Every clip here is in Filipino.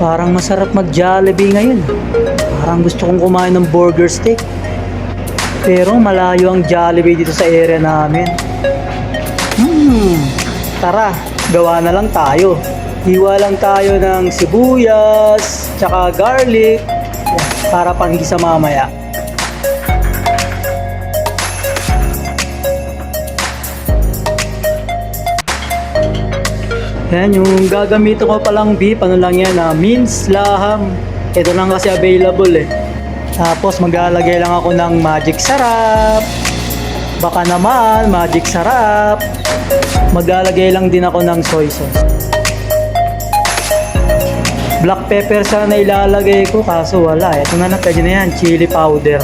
Parang masarap mag-Jollibee ngayon. Parang gusto kong kumain ng burger steak. Pero malayo ang Jollibee dito sa area namin. Tara, gawa na lang tayo. Hiwa lang tayo ng sibuyas, tsaka garlic, para panggisa mamaya. Yan, yung gagamitin ko palang beef, ano lang yan, minced laham. Ito lang kasi available eh. Tapos maglalagay lang ako ng magic sarap. Baka naman, magic sarap. Maglalagay lang din ako ng soy sauce. Black pepper sana ilalagay ko, kaso wala. Ito na lang, pwede na yan, chili powder.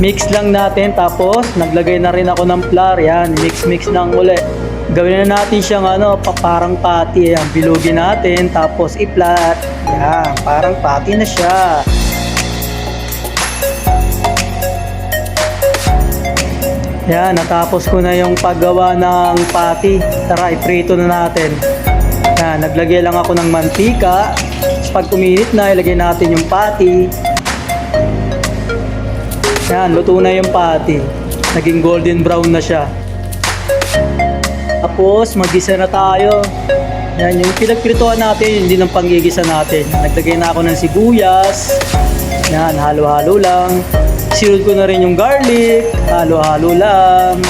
Mix lang natin, tapos naglagay na rin ako ng flour. Yan, mix lang ulit. Gawin na natin siyang parang patty. Yan, bilugin natin, tapos i-flat. Yan, parang patty na siya. Yan, natapos ko na yung paggawa ng patty. Tara, iprito na natin. Yan, naglagay lang ako ng mantika. Tapos pag uminit na, ilagay natin yung patty. Yan, luto na yung patty. Naging golden brown na siya. Tapos, mag-gisa na tayo. Yan, yung pinagprituhan natin, hindi ng panggigisa natin. Naglagay na ako ng sibuyas. Yan, halo-halo lang. Sinunod ko na rin yung garlic. Halo-halo lang.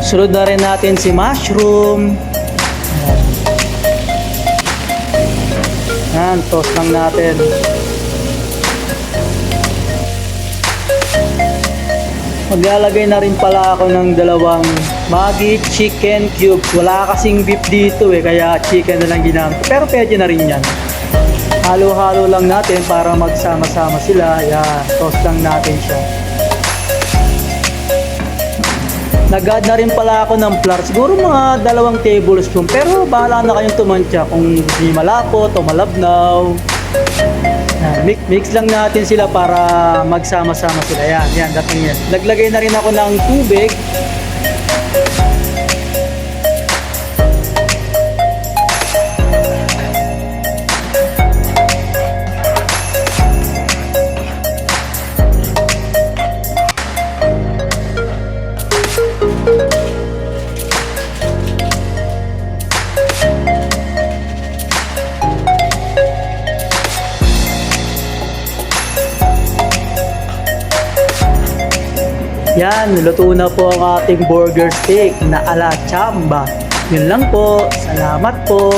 Sunod na rin natin si mushroom. Yan, toast lang natin. Maglalagay na rin pala ako ng dalawang Maggi chicken cubes. Wala kasing beef dito eh, kaya chicken na lang ginamit. Pero pwede na rin yan. Halo-halo lang natin para magsama-sama sila. Yan, toast lang natin siya. Nag-add na rin pala ako ng flour. Siguro mga 2 tablespoon. Pero bahala na kayong tumantya kung hindi malapot o malabnaw. Mix lang natin sila para magsama-sama sila. Yan, dating yan. Naglagay na rin ako ng tubig. Yan, luto na po ang ating burger steak na ala chamba. Yun lang po. Salamat po.